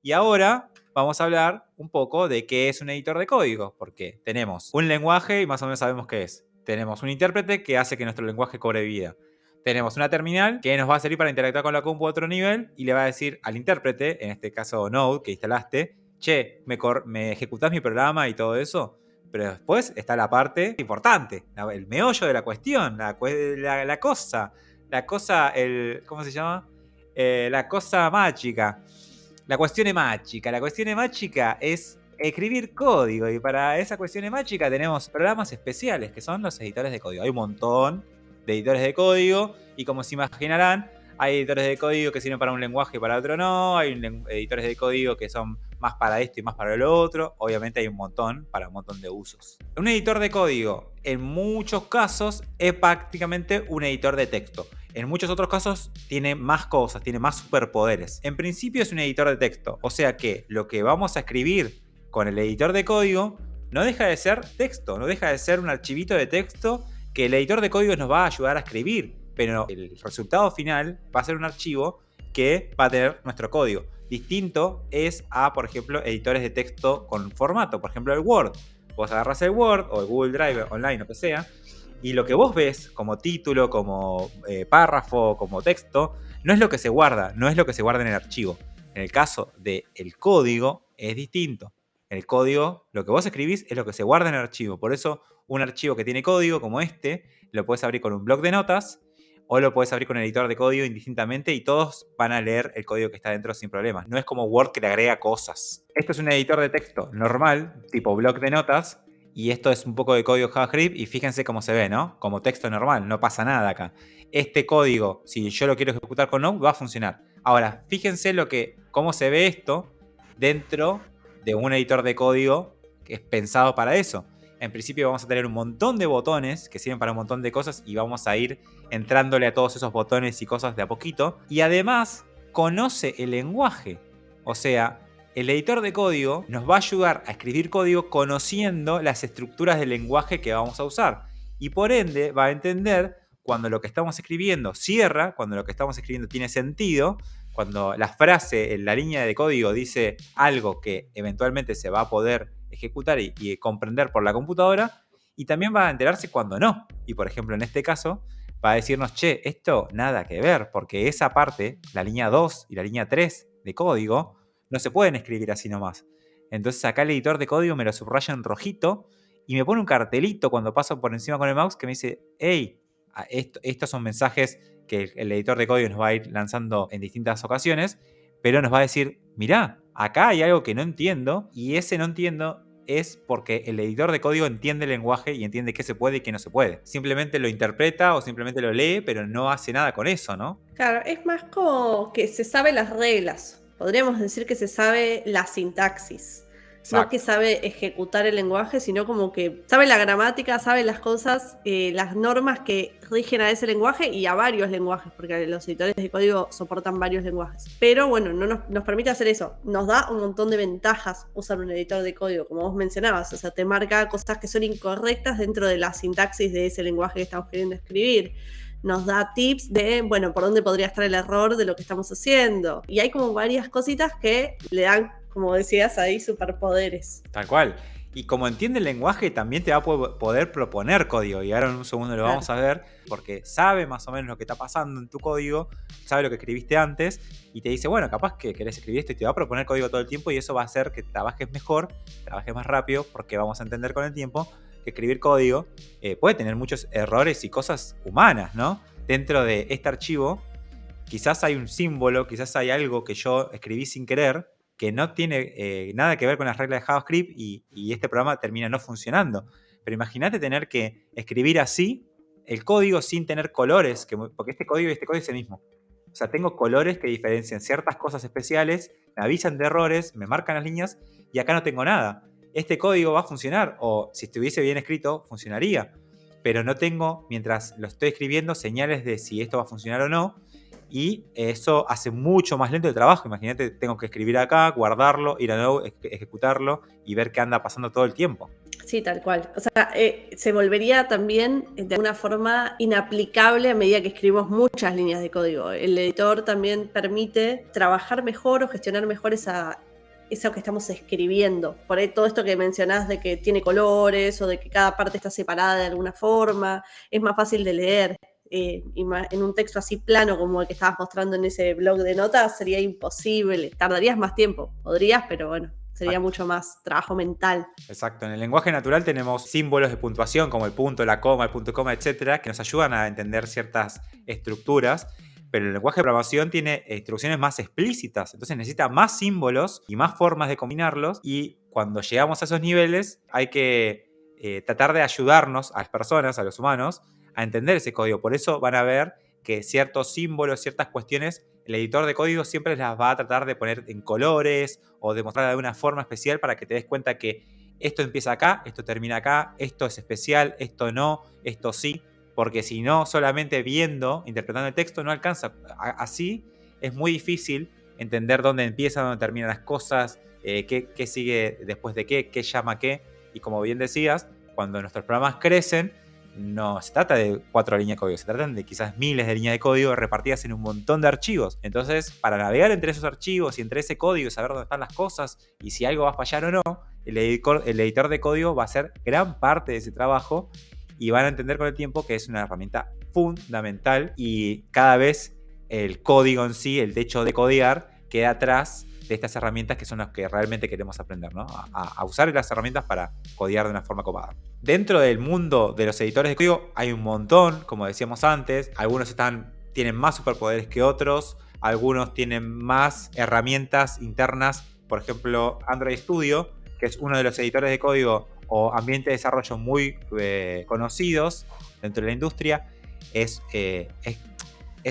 Y ahora vamos a hablar un poco de qué es un editor de código, porque tenemos un lenguaje y más o menos sabemos qué es. Tenemos un intérprete que hace que nuestro lenguaje cobre vida. Tenemos una terminal que nos va a servir para interactuar con la compu a otro nivel y le va a decir al intérprete, en este caso Node que instalaste, che, me ejecutás mi programa y todo eso. Pero después está la parte importante, el meollo de la cuestión, la cosa, ¿cómo se llama? La cosa mágica. La cuestión mágica. La cuestión mágica es escribir código. Y para esa cuestión mágica tenemos programas especiales que son los editores de código. Hay un montón de editores de código. Y como se imaginarán, hay editores de código que sirven para un lenguaje y para otro no. Hay editores de código que son más para esto y más para lo otro. Obviamente hay un montón para un montón de usos. Un editor de código en muchos casos es prácticamente un editor de texto. En muchos otros casos tiene más cosas, tiene más superpoderes. En principio es un editor de texto, o sea que lo que vamos a escribir con el editor de código no deja de ser texto, no deja de ser un archivito de texto que el editor de código nos va a ayudar a escribir, pero el resultado final va a ser un archivo que va a tener nuestro código. Distinto es a, por ejemplo, editores de texto con formato, por ejemplo el Word. Vos agarras el Word o el Google Drive online, lo que sea, y lo que vos ves como título, como párrafo, como texto, no es lo que se guarda, no es lo que se guarda en el archivo. En el caso del código es distinto. En el código, lo que vos escribís es lo que se guarda en el archivo. Por eso, un archivo que tiene código como este, lo puedes abrir con un bloc de notas o lo puedes abrir con el editor de código indistintamente y todos van a leer el código que está dentro sin problemas. No es como Word que le agrega cosas. Esto es un editor de texto normal, tipo bloc de notas, y esto es un poco de código JavaScript y fíjense cómo se ve, ¿no? Como texto normal, no pasa nada acá. Este código, si yo lo quiero ejecutar con Node, va a funcionar. Ahora, fíjense cómo se ve esto dentro de un editor de código que es pensado para eso. En principio vamos a tener un montón de botones que sirven para un montón de cosas y vamos a ir entrándole a todos esos botones y cosas de a poquito. Y además, conoce el lenguaje. O sea, el editor de código nos va a ayudar a escribir código conociendo las estructuras del lenguaje que vamos a usar. Y por ende va a entender cuando lo que estamos escribiendo cierra, cuando lo que estamos escribiendo tiene sentido, cuando la frase en la línea de código dice algo que eventualmente se va a poder ejecutar y comprender por la computadora, y también va a enterarse cuando no. Y por ejemplo, en este caso, va a decirnos, che, esto nada que ver, porque esa parte, la línea 2 y la línea 3 de código, no se pueden escribir así nomás. Entonces acá el editor de código me lo subraya en rojito y me pone un cartelito cuando paso por encima con el mouse que me dice, hey, estos son mensajes que el editor de código nos va a ir lanzando en distintas ocasiones, pero nos va a decir, mirá, acá hay algo que no entiendo y ese no entiendo es porque el editor de código entiende el lenguaje y entiende qué se puede y qué no se puede. Simplemente lo interpreta o simplemente lo lee, pero no hace nada con eso, ¿no? Claro, es más como que se sabe las reglas. Podríamos decir que se sabe la sintaxis. No que Exacto. sabe ejecutar el lenguaje, sino como que sabe la gramática, sabe las cosas, las normas que rigen a ese lenguaje y a varios lenguajes, porque los editores de código soportan varios lenguajes. Pero bueno, no nos permite hacer eso. Nos da un montón de ventajas usar un editor de código, como vos mencionabas. O sea, te marca cosas que son incorrectas dentro de la sintaxis de ese lenguaje que estamos queriendo escribir. Nos da tips de, bueno, por dónde podría estar el error de lo que estamos haciendo. Y hay como varias cositas que le dan, como decías ahí, superpoderes. Tal cual. Y como entiende el lenguaje, también te va a poder proponer código. Y ahora en un segundo lo vamos a ver, porque sabe más o menos lo que está pasando en tu código, sabe lo que escribiste antes, y te dice, bueno, capaz que querés escribir esto y te va a proponer código todo el tiempo, y eso va a hacer que trabajes mejor, trabajes más rápido, porque vamos a entender con el tiempo que escribir código puede tener muchos errores y cosas humanas, ¿no? Dentro de este archivo, quizás hay un símbolo, quizás hay algo que yo escribí sin querer, que no tiene nada que ver con las reglas de JavaScript y este programa termina no funcionando. Pero imagínate tener que escribir así el código sin tener colores, porque este código y este código es el mismo. O sea, tengo colores que diferencian ciertas cosas especiales, me avisan de errores, me marcan las líneas y acá no tengo nada. Este código va a funcionar, o si estuviese bien escrito, funcionaría. Pero no tengo, mientras lo estoy escribiendo, señales de si esto va a funcionar o no. Y eso hace mucho más lento el trabajo. Imagínate, tengo que escribir acá, guardarlo, ir a nuevo, ejecutarlo y ver qué anda pasando todo el tiempo. Sí, tal cual. O sea, se volvería también de alguna forma inaplicable a medida que escribimos muchas líneas de código. El editor también permite trabajar mejor o gestionar mejor esa eso que estamos escribiendo. Por ahí todo esto que mencionás de que tiene colores o de que cada parte está separada de alguna forma, es más fácil de leer. Y en un texto así plano como el que estabas mostrando en ese blog de notas sería imposible. Tardarías más tiempo, podrías, pero bueno, sería mucho más trabajo mental. Exacto. En el lenguaje natural tenemos símbolos de puntuación como el punto, la coma, el punto y coma, etcétera, que nos ayudan a entender ciertas estructuras. Pero el lenguaje de programación tiene instrucciones más explícitas, entonces necesita más símbolos y más formas de combinarlos. Y cuando llegamos a esos niveles, hay que tratar de ayudarnos a las personas, a los humanos, a entender ese código. Por eso van a ver que ciertos símbolos, ciertas cuestiones, el editor de código siempre las va a tratar de poner en colores o de mostrar de alguna forma especial para que te des cuenta que esto empieza acá, esto termina acá, esto es especial, esto no, esto sí. Porque si no, solamente viendo, interpretando el texto, no alcanza. Así es muy difícil entender dónde empiezan, dónde terminan las cosas, qué sigue después de qué llama qué. Y como bien decías, cuando nuestros programas crecen, no se trata de 4 líneas de código, se tratan de quizás miles de líneas de código repartidas en un montón de archivos. Entonces, para navegar entre esos archivos y entre ese código y saber dónde están las cosas y si algo va a fallar o no, el editor de código va a ser gran parte de ese trabajo y van a entender con el tiempo que es una herramienta fundamental y cada vez el código en sí, el hecho de codear, queda atrás de estas herramientas que son las que realmente queremos aprender, ¿no? A usar las herramientas para codear de una forma copada. Dentro del mundo de los editores de código hay un montón, como decíamos antes. Algunos tienen más superpoderes que otros, algunos tienen más herramientas internas. Por ejemplo, Android Studio, que es uno de los editores de código o ambientes de desarrollo muy conocidos dentro de la industria, es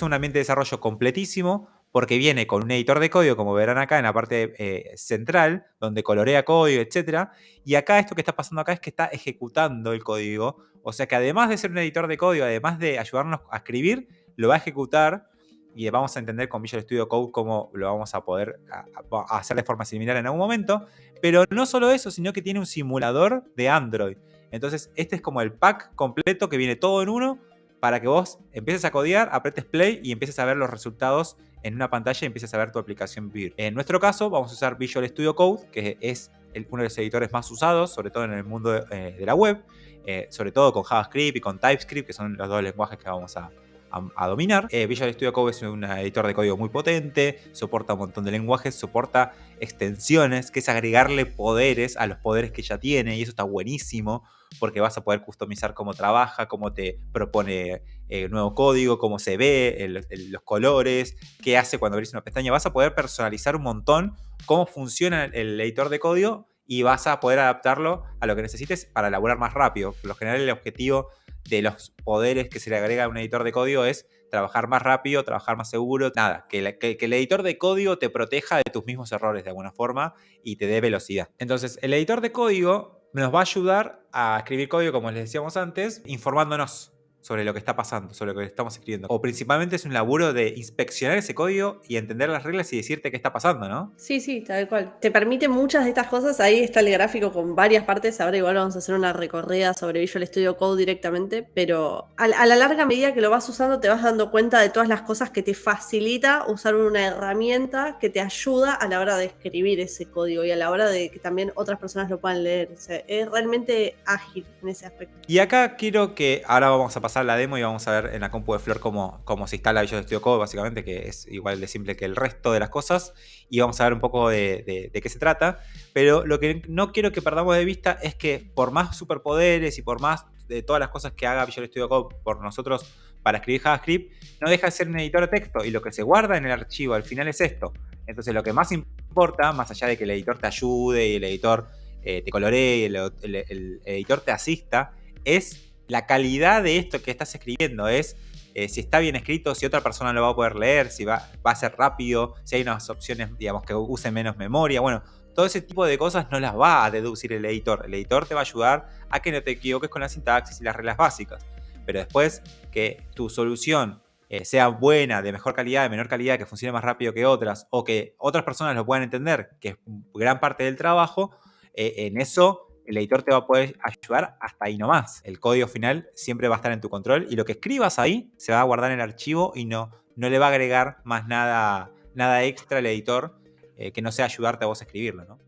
un ambiente de desarrollo completísimo porque viene con un editor de código, como verán acá en la parte central, donde colorea código, etc. Y acá esto que está pasando acá es que está ejecutando el código. O sea que además de ser un editor de código, además de ayudarnos a escribir, lo va a ejecutar y vamos a entender con Visual Studio Code cómo lo vamos a poder hacer de forma similar en algún momento. Pero no solo eso, sino que tiene un simulador de Android. Entonces este es como el pack completo que viene todo en uno para que vos empieces a codear, apretes play y empieces a ver los resultados en una pantalla y empieces a ver tu aplicación vivir. En nuestro caso vamos a usar Visual Studio Code, que es uno de los editores más usados, sobre todo en el mundo de la web, sobre todo con JavaScript y con TypeScript, que son los dos lenguajes que vamos a dominar. Visual Studio Code es un editor de código muy potente, soporta un montón de lenguajes, soporta extensiones, que es agregarle poderes a los poderes que ya tiene, y eso está buenísimo, porque vas a poder customizar cómo trabaja, cómo te propone nuevo código, cómo se ve, los colores, qué hace cuando abrís una pestaña. Vas a poder personalizar un montón cómo funciona el editor de código y vas a poder adaptarlo a lo que necesites para elaborar más rápido. Por lo general, el objetivo de los poderes que se le agrega a un editor de código es trabajar más rápido, trabajar más seguro. Nada, que el editor de código te proteja de tus mismos errores de alguna forma y te dé velocidad. Entonces, el editor de código nos va a ayudar a escribir código, como les decíamos antes, informándonos sobre lo que está pasando, sobre lo que estamos escribiendo. O principalmente es un laburo de inspeccionar ese código y entender las reglas y decirte qué está pasando, ¿no? Sí, tal cual. Te permite muchas de estas cosas. Ahí está el gráfico con varias partes. Ahora igual vamos a hacer una recorrida sobre Visual Studio Code directamente, pero a la larga medida que lo vas usando te vas dando cuenta de todas las cosas que te facilita usar una herramienta que te ayuda a la hora de escribir ese código y a la hora de que también otras personas lo puedan leer. O sea, es realmente ágil en ese aspecto. Y acá quiero que ahora vamos a pasar la demo y vamos a ver en la compu de Flor cómo se instala Visual Studio Code, básicamente, que es igual de simple que el resto de las cosas. Y vamos a ver un poco de qué se trata. Pero lo que no quiero que perdamos de vista es que por más superpoderes y por más de todas las cosas que haga Visual Studio Code por nosotros para escribir JavaScript, no deja de ser un editor de texto. Y lo que se guarda en el archivo al final es esto. Entonces lo que más importa, más allá de que el editor te ayude y el editor te coloree y el editor te asista, es la calidad de esto que estás escribiendo, es si está bien escrito, si otra persona lo va a poder leer, si va a ser rápido, si hay unas opciones, digamos, que usen menos memoria. Bueno, todo ese tipo de cosas no las va a deducir el editor. El editor te va a ayudar a que no te equivoques con la sintaxis y las reglas básicas. Pero después que tu solución sea buena, de mejor calidad, de menor calidad, que funcione más rápido que otras, o que otras personas lo puedan entender, que es gran parte del trabajo, en eso el editor te va a poder ayudar hasta ahí nomás. El código final siempre va a estar en tu control y lo que escribas ahí se va a guardar en el archivo y no le va a agregar más nada extra al editor que no sea ayudarte a vos a escribirlo, ¿no?